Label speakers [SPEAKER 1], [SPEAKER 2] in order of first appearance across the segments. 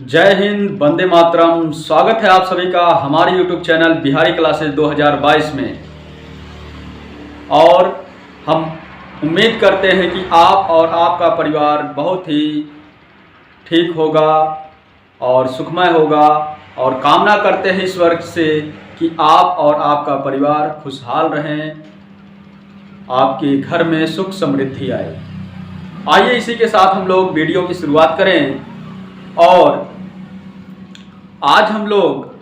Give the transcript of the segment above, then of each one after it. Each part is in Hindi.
[SPEAKER 1] जय हिंद, वंदे मातरम। स्वागत है आप सभी का हमारे YouTube चैनल बिहारी क्लासेस 2022 में। और हम उम्मीद करते हैं कि आप और आपका परिवार बहुत ही ठीक होगा और सुखमय होगा, और कामना करते हैं ईश्वर से कि आप और आपका परिवार खुशहाल रहें, आपके घर में सुख समृद्धि आए। आइए इसी के साथ हम लोग वीडियो की शुरुआत करें। और आज हम लोग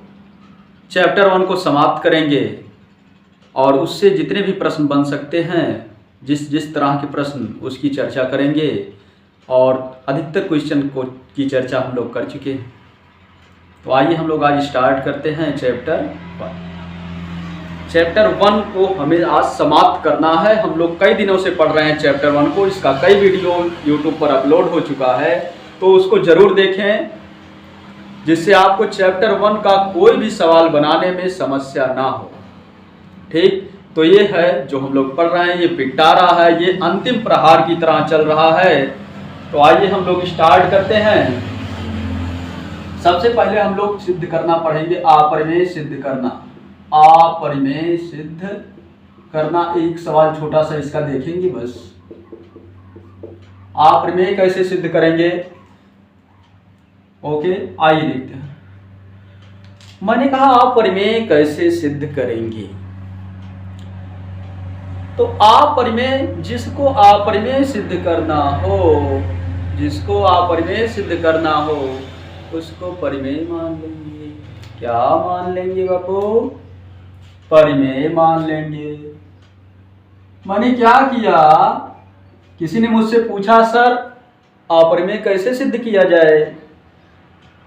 [SPEAKER 1] चैप्टर 1 को समाप्त करेंगे और उससे जितने भी प्रश्न बन सकते हैं, जिस तरह के प्रश्न, उसकी चर्चा करेंगे। और अधिकतर क्वेश्चन की चर्चा हम लोग कर चुके हैं। तो आइए हम लोग आज स्टार्ट करते हैं चैप्टर 1 को हमें आज समाप्त करना है। हम लोग कई दिनों से पढ़ रहे हैं चैप्टर 1 को। इसका कई वीडियो YouTube पर अपलोड हो चुका है, तो उसको ज़रूर देखें, जिससे आपको चैप्टर 1 का कोई भी सवाल बनाने में समस्या ना हो। ठीक, तो ये है जो हम लोग पढ़ रहे हैं, ये पिटारा है, ये अंतिम प्रहार की तरह चल रहा है। तो आइए हम लोग स्टार्ट करते हैं। सबसे पहले हम लोग सिद्ध करना पढ़ेंगे, अपरिमेय सिद्ध करना। अपरिमेय सिद्ध करना, एक सवाल छोटा सा इसका देखेंगे बस। अपरिमेय कैसे सिद्ध करेंगे? ओके, आइए देखते हैं। मैंने कहा अपरिमेय कैसे सिद्ध करेंगे। तो अपरिमेय, जिसको अपरिमेय सिद्ध करना हो, जिसको अपरिमेय सिद्ध करना हो, उसको परिमेय मान लेंगे। क्या मान लेंगे बापू? परिमेय मान लेंगे। मैंने क्या किया, किसी ने मुझसे पूछा सर अपरिमेय कैसे सिद्ध किया जाए,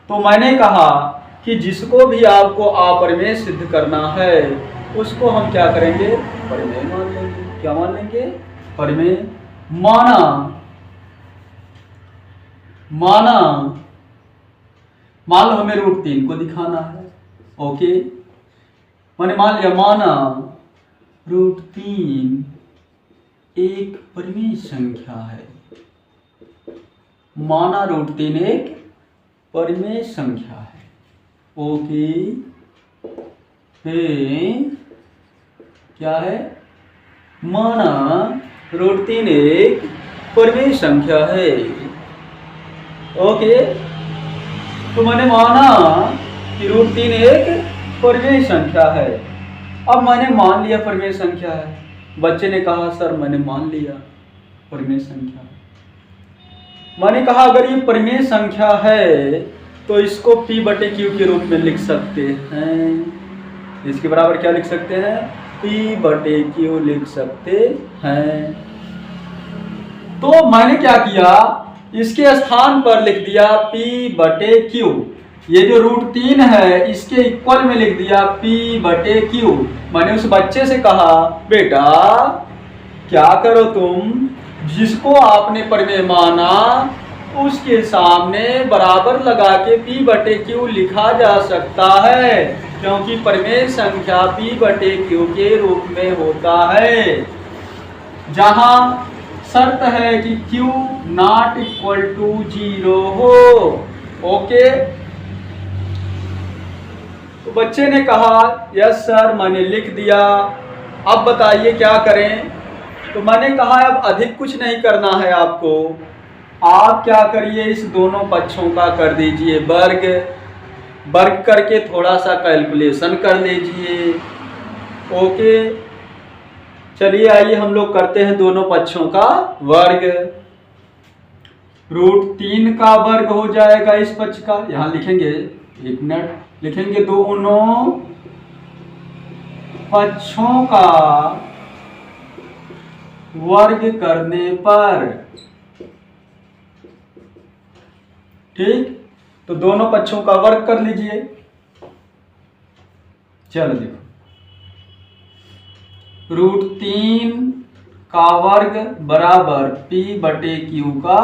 [SPEAKER 1] तो मैंने कहा कि जिसको भी आपको अपरिमेय सिद्ध करना है, उसको हम क्या करेंगे? परिमेय मान लेंगे। क्या मान लेंगे? परिमेय। माना मान लो हमें √3 को दिखाना है। ओके, मैंने मान लिया, माना √3 एक परिमेय संख्या है। माना √3 एक परिमेय संख्या है। ओके, फिर क्या है? माना √3 एक परिमेय संख्या है। ओके, तो मैंने माना कि √3 एक परिमेय संख्या है। अब मैंने मान लिया परिमेय संख्या है। बच्चे ने कहा सर मैंने मान लिया परिमेय संख्या है। मैंने कहा अगर ये परिमेय संख्या है तो इसको P/Q के रूप में लिख सकते हैं। इसके बराबर क्या लिख सकते हैं? P/Q लिख सकते हैं। तो मैंने क्या किया, इसके स्थान पर लिख दिया P/Q। ये जो √3 है इसके इक्वल में लिख दिया P/Q। मैंने उस बच्चे से कहा बेटा क्या करो तुम, जिसको आपने परिमेय माना उसके सामने बराबर लगा के P/Q लिखा जा सकता है, क्योंकि परिमेय संख्या P/Q के रूप में होता है, जहां शर्त है कि Q ≠ 0 हो। ओके, तो बच्चे ने कहा यस सर मैंने लिख दिया, अब बताइए क्या करें। तो मैंने कहा अब अधिक कुछ नहीं करना है आपको, आप क्या करिए, इस दोनों पक्षों का कर दीजिए वर्ग। वर्ग करके थोड़ा सा कैलकुलेशन कर लीजिए। ओके, चलिए आइए हम लोग करते हैं दोनों पक्षों का वर्ग। √3 का वर्ग हो जाएगा इस पक्ष का, यहां लिखेंगे, एक मिनट, लिखेंगे दोनों पक्षों का वर्ग करने पर। ठीक, तो दोनों पक्षों का वर्ग कर लीजिए। चलो देखो, √3 का वर्ग बराबर P/Q का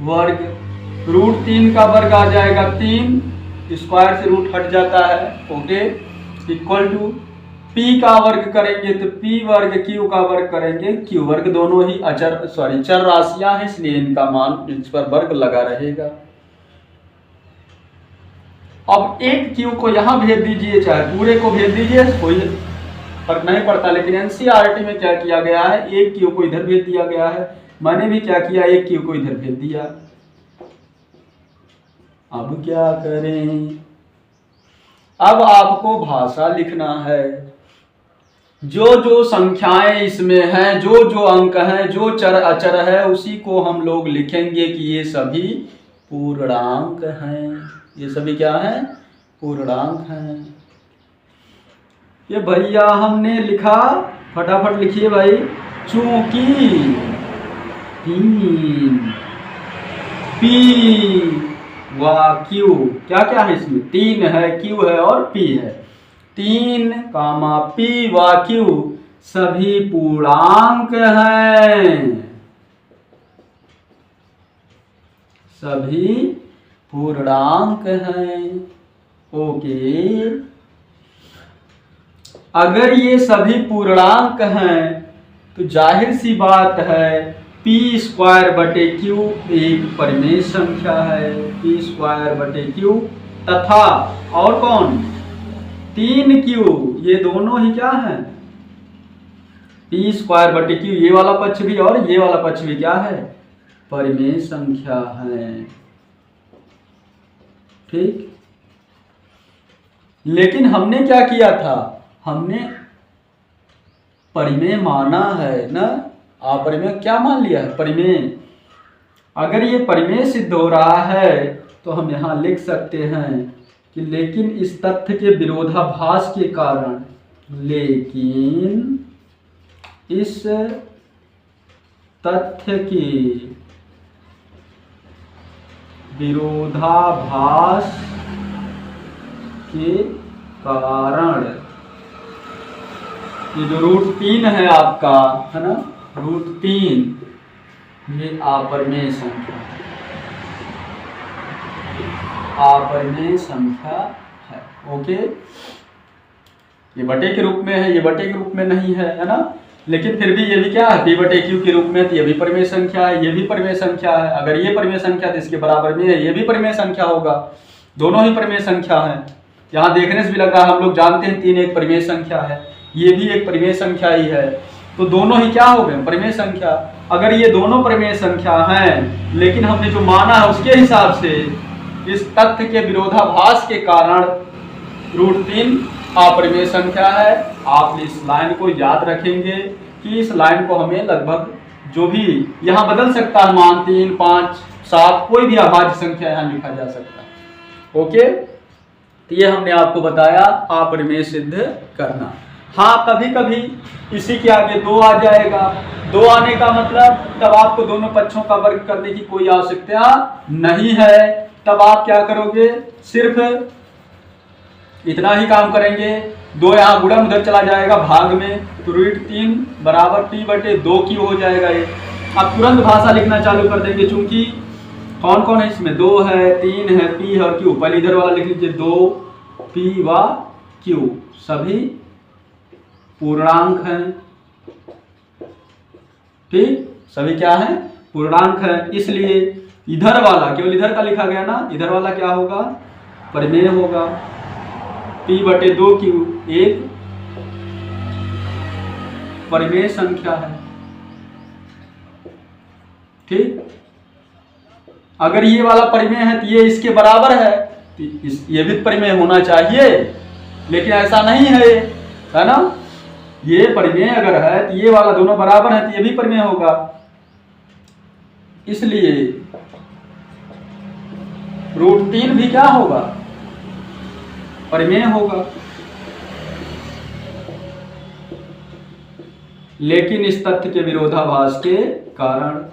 [SPEAKER 1] वर्ग। √3 का वर्ग आ जाएगा 3, स्क्वायर से रूट हट जाता है। ओके, इक्वल टू P का वर्ग करेंगे तो P वर्ग, Q का वर्ग करेंगे Q वर्ग। दोनों ही चर राशियां हैं, इसलिए इनका मान, इस पर वर्ग लगा रहेगा। अब एक क्यू को यहाँ भेज दीजिए चाहे पूरे को भेज दीजिए, कोई फर्क नहीं पड़ता। लेकिन एनसीईआरटी में क्या किया गया है, एक क्यू को इधर भेज दिया गया है। मैंने भी क्या किया, एक क्यू को इधर भेज दिया। अब क्या करें, अब आपको भाषा लिखना है। जो जो संख्याएं इसमें हैं, जो जो अंक हैं, जो चर अचर है, उसी को हम लोग लिखेंगे कि ये सभी पूर्णांक हैं। ये सभी क्या हैं, पूर्णांक हैं। ये भैया हमने लिखा, फटाफट लिखिए भाई। चूंकि 3 पी व क्यू, क्या क्या है इसमें, 3 है, क्यू है और पी है। 3 पी व क्यू सभी पूर्णांक हैं, सभी पूर्णांक हैं। ओके, अगर ये सभी पूर्णांक हैं तो जाहिर सी बात है पी स्क्वायर बटे क्यू एक परिमेय संख्या है। पी स्क्वायर बटे क्यू तथा और कौन, 3 क्यू, ये दोनों ही क्या है, पी स्क्वायर बटे क्यू, ये वाला पक्ष भी और ये वाला पक्ष भी क्या है, परिमेय संख्या है। ठीक, लेकिन हमने क्या किया था, हमने परिमेय माना है ना, अपरिमेय क्या मान लिया है, परिमेय। अगर ये परिमेय सिद्ध हो रहा है तो हम यहां लिख सकते हैं कि लेकिन इस तथ्य के विरोधाभास के कारण, लेकिन इस तथ्य के विरोधाभास के कारण, ये जो √3 है आपका, है ना, √3, ये अपरिमेय संख्या, अपरिमेय संख्या है। ओके, ये बटे के रूप में है, ये बटे के रूप में नहीं है ना, लेकिन फिर भी ये भी क्या है, पी बटे क्यू के रूप में, तो ये भी परिमेय संख्या है, ये भी परिमेय संख्या है। अगर ये परिमेय संख्या तो इसके बराबर में है, ये भी परिमेय संख्या होगा। दोनों ही परिमेय संख्या है। यहाँ देखने से भी लग रहा है, हम लोग जानते हैं 3 एक परिमेय संख्या है, ये भी एक परिमेय संख्या ही है, तो दोनों ही क्या हो गए, परिमेय संख्या। अगर ये दोनों परिमेय संख्या हैं, लेकिन हमने जो माना है उसके हिसाब से इस तथ्य के विरोधाभास के कारण √3 अपरिमेय संख्या है। आप इस लाइन को याद रखेंगे कि इस लाइन को हमें लगभग जो भी यहाँ बदल सकता है मान, 3, 5, 7, कोई भी अभाज्य संख्या यहाँ लिखा जा सकता है। ओके, तो ये हमने आपको बताया अपरिमेय सिद्ध करना। हाँ, कभी कभी इसी के आगे 2 आ जाएगा। 2 आने का मतलब तब आपको दोनों पक्षों का वर्ग करने की कोई आवश्यकता नहीं है। तब आप क्या करोगे, सिर्फ इतना ही काम करेंगे। 2 यहाँ गुणन उधर चला जाएगा भाग में, तो √3 बराबर p बटे 2 क्यू हो जाएगा। ये अब तुरंत भाषा लिखना चालू कर देंगे, चूंकि कौन कौन है इसमें, 2 है, 3 है, p है और q। पहले इधर वाला लिख लीजिए, 2 p व q सभी पूर्णांक हैं। ठीक, सभी क्या है, पूर्णांक है। इसलिए इधर वाला, केवल इधर का लिखा गया ना, इधर वाला क्या होगा, परिमेय होगा। p बटे 2 क्यू एक परिमेय संख्या है। ठीक, अगर ये वाला परिमेय है तो ये इसके बराबर है, तो ये भी परिमेय होना चाहिए, लेकिन ऐसा नहीं है ना। ये परिमेय अगर है तो ये वाला दोनों बराबर है, तो ये भी परिमेय होगा। इसलिए √3 भी क्या होगा, परिमेय होगा। लेकिन इस तथ्य के विरोधाभास के कारण,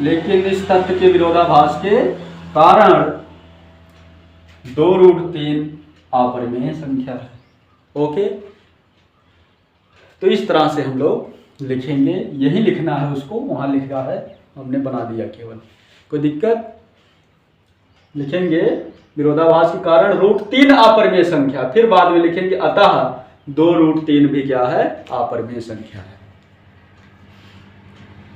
[SPEAKER 1] लेकिन इस तथ्य के विरोधाभास के कारण 2√3 अपरिमेय संख्या है। ओके, तो इस तरह से हम लोग लिखेंगे, यही लिखना है उसको, वहां लिख रहा है, हमने बना दिया केवल, कोई दिक्कत। लिखेंगे विरोधाभास के कारण √3 अपरिमेय संख्या, फिर बाद में लिखेंगे अतः 2√3 भी क्या है, अपरिमेय संख्या है।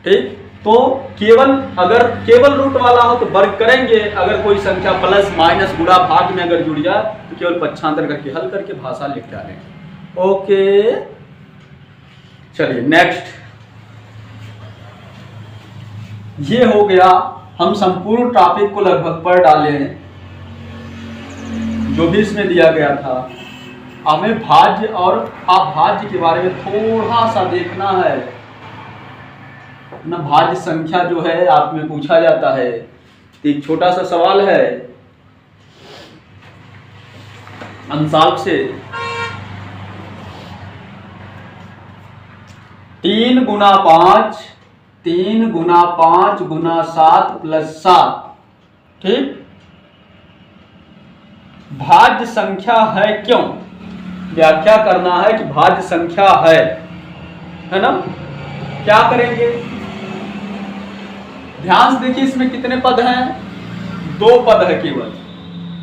[SPEAKER 1] ठीक, तो केवल अगर केवल रूट वाला हो तो वर्ग करेंगे, अगर कोई संख्या प्लस माइनस गुणा भाग में अगर जुड़ जाए तो केवल पक्षांतर करके हल करके भाषा लिख डालेंगे। ओके, चलिए नेक्स्ट। ये हो गया, हम संपूर्ण टॉपिक को लगभग पढ़ डाले हैं जो भी इसमें दिया गया था। हमें भाज्य और अभाज्य के बारे में थोड़ा सा देखना है ना। भाज्य संख्या जो है आप में पूछा जाता है, तो एक छोटा सा सवाल है अंशांक से। 3 गुना 5 3 गुना 5 गुना 7 प्लस 7, ठीक, भाज्य संख्या है क्यों? व्याख्या करना है कि भाज्य संख्या है ना। क्या करेंगे, ध्यान से देखिए, इसमें कितने पद हैं? 2 पद है केवल।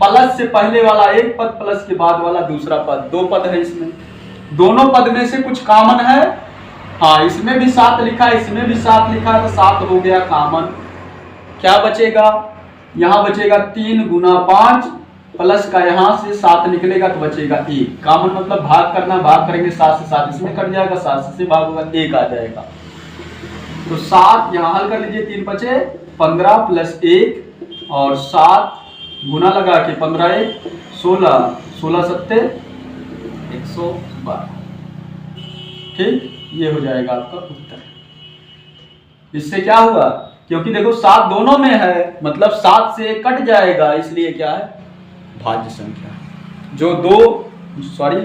[SPEAKER 1] प्लस से पहले वाला एक पद, प्लस के बाद वाला दूसरा पद, 2 पद है इसमें। दोनों पद में से कुछ कॉमन है। हाँ, इसमें भी 7 लिखा है, इसमें भी 7 लिखा है, तो 7 हो गया कॉमन। क्या बचेगा? यहां बचेगा 3 गुना 5 प्लस का यहां से 7 निकलेगा तो बचेगा 1। कॉमन मतलब भाग करना, भाग करेंगे 7 से 7 इसमें कट जाएगा, 7 से भाग होगा 1 आ जाएगा। तो 7 यहां हल कर लीजिए, 3 बचे 15 प्लस 1 और 7 गुना लगा के 15 1 16 16 7 112, ठीक, ये हो जाएगा आपका उत्तर। इससे क्या हुआ, क्योंकि देखो 7 दोनों में है, मतलब 7 से 1 कट जाएगा, इसलिए क्या है, भाज्य संख्या।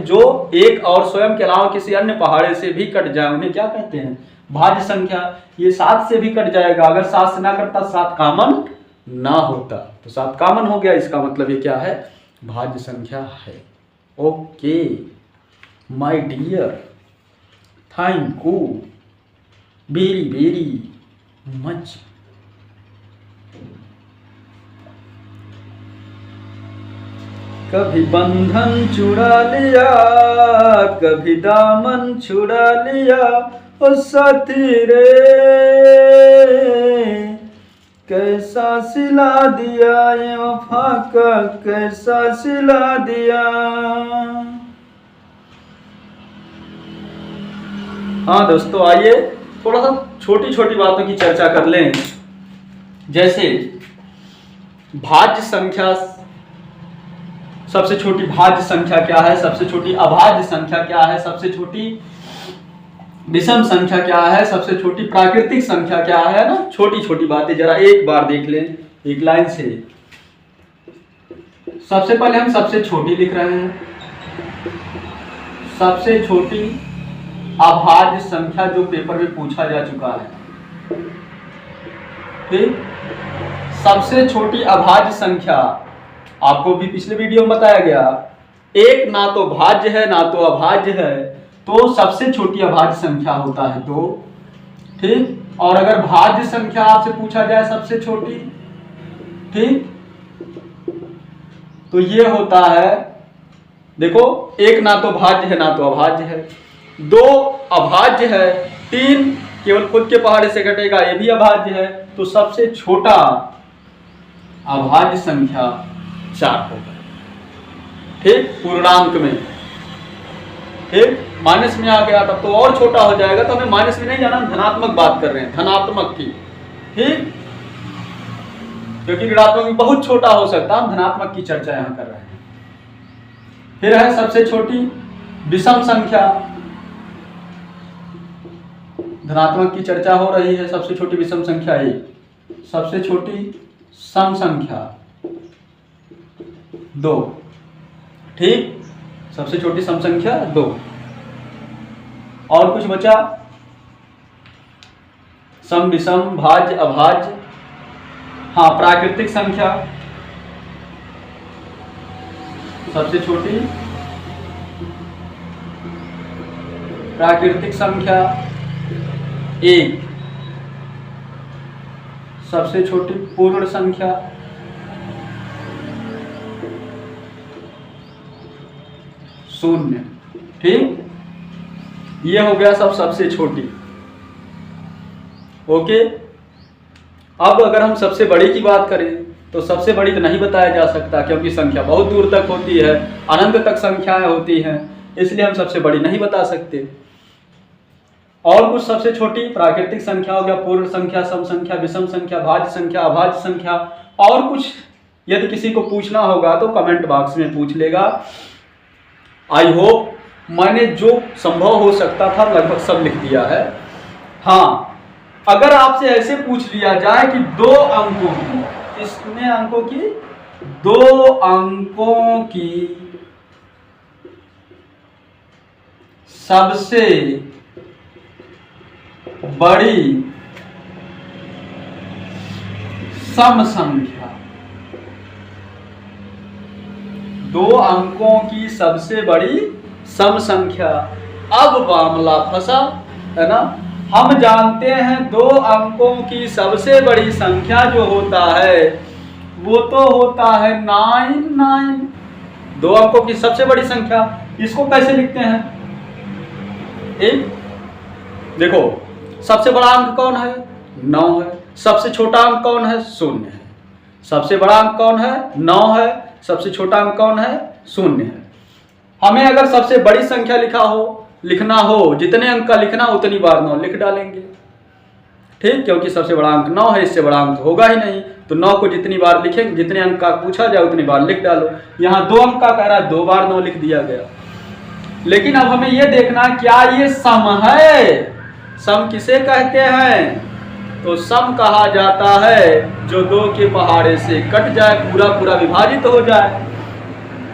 [SPEAKER 1] जो एक और स्वयं के अलावा किसी अन्य पहाड़े से भी कट जाए उन्हें क्या कहते हैं, भाज्य संख्या। ये 7 से भी कट जाएगा, अगर 7 से ना कटता 7 कॉमन ना होता, तो 7 कॉमन हो गया, इसका मतलब ये क्या है, भाज्य संख्या है। Okay my dear, thank you very very much. कभी बंधन छुड़ा लिया, कभी दामन छुड़ा लिया, ओ साथी रे कैसा सिला दिया, ये वफा का कैसा सिला दिया। हाँ दोस्तों, आइए थोड़ा सा छोटी छोटी बातों की चर्चा कर लें। जैसे भाज्य संख्या, सबसे छोटी भाज्य संख्या क्या है, सबसे छोटी अभाज्य संख्या क्या है, सबसे छोटी विषम संख्या क्या है, सबसे छोटी प्राकृतिक संख्या क्या है ना। छोटी छोटी बातें जरा एक बार देख लें एक लाइन से। सबसे पहले हम सबसे छोटी लिख रहे हैं, सबसे छोटी अभाज्य संख्या जो पेपर में पूछा जा चुका है, ठीक। सबसे छोटी अभाज्य संख्या आपको भी पिछले वीडियो में बताया गया, एक ना तो भाज्य है ना तो अभाज्य है, तो सबसे छोटी अभाज्य संख्या होता है 2, ठीक। और अगर भाज्य संख्या आपसे पूछा जाए सबसे छोटी, ठीक, तो ये होता है, देखो, एक ना तो भाज्य है ना तो अभाज्य है, 2 अभाज्य है, 3 केवल खुद के पहाड़े से कटेगा, ये भी अभाज्य है, तो सबसे छोटा अभाज्य संख्या 4 होगा, ठीक, पूर्णांक में, ठीक। माइनस में आ गया तब तो और छोटा हो जाएगा, तो हमें माइनस में नहीं जाना, धनात्मक बात कर रहे हैं, धनात्मक की, ठीक, क्योंकि ऋणात्मक भी बहुत छोटा हो सकता है, हम धनात्मक की चर्चा यहां कर रहे हैं। फिर है सबसे छोटी विषम संख्या, धनात्मक की चर्चा हो रही है, सबसे छोटी विषम संख्या 1, सबसे छोटी सम संख्या 2, ठीक, सबसे छोटी सम संख्या 2। और कुछ बचा, सम विषम भाज्य अभाज्य, हाँ, प्राकृतिक संख्या सबसे छोटी प्राकृतिक संख्या 1, सबसे छोटी पूर्ण संख्या 0, ठीक। ये हो गया सबसे छोटी। ओके। अब अगर हम सबसे बड़ी की बात करें तो सबसे बड़ी तो नहीं बताया जा सकता, क्योंकि संख्या बहुत दूर तक होती है, अनंत तक संख्याएं होती हैं, इसलिए हम सबसे बड़ी नहीं बता सकते। और कुछ सबसे छोटी प्राकृतिक संख्या हो गया, पूर्ण संख्या, सम संख्या, विषम संख्या, भाज्य संख्या, अभाज्य संख्या। और कुछ यदि किसी को पूछना होगा तो कमेंट बॉक्स में पूछ लेगा। आई होप मैंने जो संभव हो सकता था लगभग सब लिख दिया है। हाँ, अगर आपसे ऐसे पूछ लिया जाए कि 2 अंकों की, कितने अंकों की, 2 अंकों की सबसे बड़ी सम संख्या, 2 अंकों की सबसे बड़ी सम संख्या। अब मामला फंसा, है ना। हम जानते हैं 2 अंकों की सबसे बड़ी संख्या जो होता है वो तो होता है 9। 2 अंकों की सबसे बड़ी संख्या, इसको कैसे लिखते हैं? एक देखो, सबसे बड़ा अंक कौन है? 9 है। सबसे छोटा अंक कौन है? 0 है। सबसे बड़ा अंक कौन है? 9 है। सबसे छोटा अंक कौन है? 0 है। हमें अगर सबसे बड़ी संख्या लिखना हो, जितने अंक का लिखना उतनी बार 9 लिख डालेंगे, ठीक, क्योंकि सबसे बड़ा अंक 9 है, इससे बड़ा अंक होगा ही नहीं। तो 9 को जितनी बार लिखेंगे, जितने अंक का पूछा जाए उतनी बार लिख डालो। यहाँ 2 अंक का कह रहा है, 2 बार 9 लिख दिया गया। लेकिन अब हमें यह देखना क्या ये सम है? सम किसे कहते हैं? तो सम कहा जाता है जो 2 के पहाड़े से कट जाए, पूरा पूरा विभाजित हो जाए।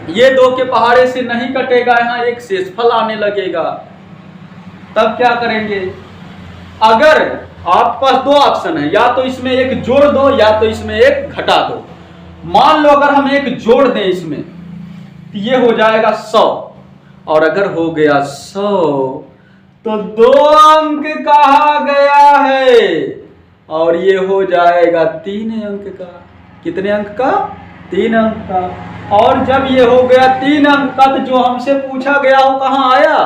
[SPEAKER 1] ये 2 के पहाड़े से नहीं कटेगा, यहाँ एक शेषफल आने लगेगा। तब क्या करेंगे? अगर आपके पास 2 ऑप्शन है, या तो इसमें एक जोड़ दो या तो इसमें एक घटा दो। मान लो अगर हम एक जोड़ दें इसमें, तो ये हो जाएगा 100, और अगर हो गया 100 तो 2 अंक कहा गया है, और ये हो जाएगा 3 अंक का। कितने अंक का? 3 अंक का। और जब ये हो गया 3 अंक का तो जो हमसे पूछा गया वो कहाँ आया?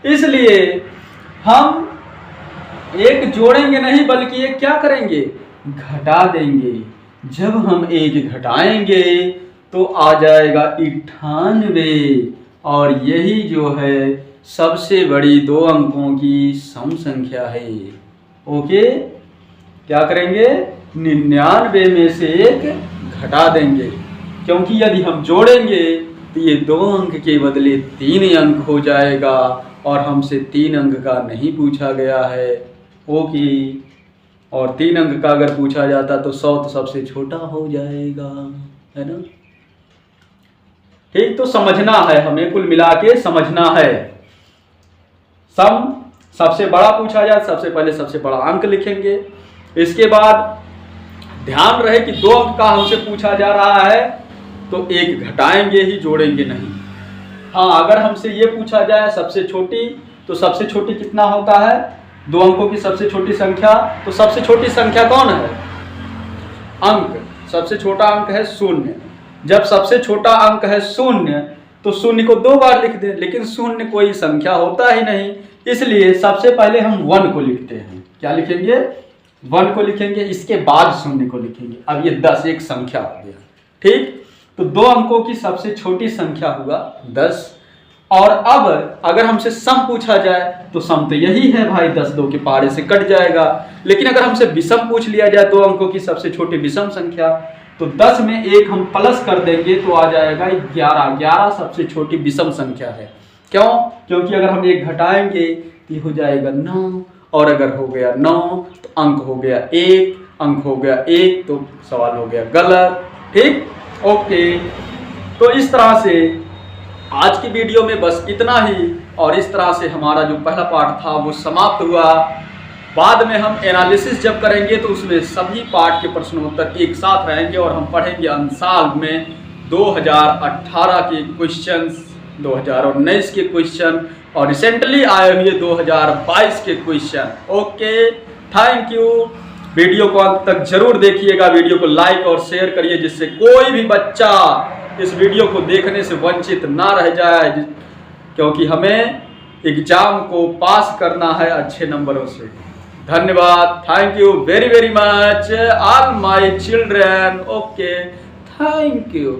[SPEAKER 1] इसलिए हम एक जोड़ेंगे नहीं, बल्कि एक क्या करेंगे? घटा देंगे। जब हम एक घटाएंगे तो आ जाएगा 98, और यही जो है सबसे बड़ी 2 अंकों की सम संख्या है। ओके, क्या करेंगे? 99 में से एक घटा देंगे, क्योंकि यदि हम जोड़ेंगे तो ये 2 अंक के बदले 3 अंक हो जाएगा, और हमसे 3 अंक का नहीं पूछा गया है। ओके, और 3 अंक का अगर पूछा जाता तो 100 तो सबसे छोटा हो जाएगा, है ना। ठीक, तो समझना है, हमें कुल मिला के समझना है। सम सबसे बड़ा पूछा जाए, सबसे पहले सबसे बड़ा अंक लिखेंगे। इसके बाद ध्यान रहे कि 2 अंक का हमसे पूछा जा रहा है तो एक घटाएंगे ही, जोड़ेंगे नहीं। हाँ, अगर हमसे ये पूछा जाए सबसे छोटी, तो सबसे छोटी कितना होता है? 2 अंकों की सबसे छोटी संख्या। तो सबसे छोटी संख्या कौन है? अंक। सबसे छोटा अंक है 0। जब सबसे छोटा अंक है 0 तो 0 को 2 बार लिख दें, लेकिन 0 कोई संख्या होता ही नहीं, इसलिए सबसे पहले हम 1 को लिखते हैं। क्या लिखेंगे? 1 को लिखेंगे, इसके बाद 0 को लिखेंगे। अब ये 10 एक संख्या हो गया, ठीक। तो 2 अंकों की सबसे छोटी संख्या हुआ 10। और अब अगर हमसे सम पूछा जाए तो सम तो यही है भाई, 10 2 के पहाड़े से कट जाएगा। लेकिन अगर हमसे विषम पूछ लिया जाए, 2 अंकों की सबसे छोटी विषम संख्या, तो 10 में एक हम प्लस कर देंगे तो आ जाएगा 11। 11 सबसे छोटी विषम संख्या है। क्यों? क्योंकि अगर हम एक घटाएंगे तो हो जाएगा 9, और अगर हो गया 9 तो अंक हो गया 1, अंक हो गया 1 तो सवाल हो गया गलत, ठीक। ओके, तो इस तरह से आज की वीडियो में बस इतना ही, और इस तरह से हमारा जो पहला पार्ट था वो समाप्त हुआ। बाद में हम एनालिसिस जब करेंगे तो उसमें सभी पार्ट के प्रश्नोत्तर एक साथ रहेंगे, और हम पढ़ेंगे अंशाल में 2018 के क्वेश्चंस, 2019 के क्वेश्चन, और रिसेंटली आए हुए 2022 के question. Okay, thank you. Video को अंत तक जरूर देखिएगा, वीडियो को लाइक और शेयर करिए, जिससे कोई भी बच्चा इस वीडियो को देखने से वंचित ना रह जाए, क्योंकि हमें एग्जाम को पास करना है अच्छे नंबरों से। धन्यवाद, thank you very very much all my children. Okay, thank you.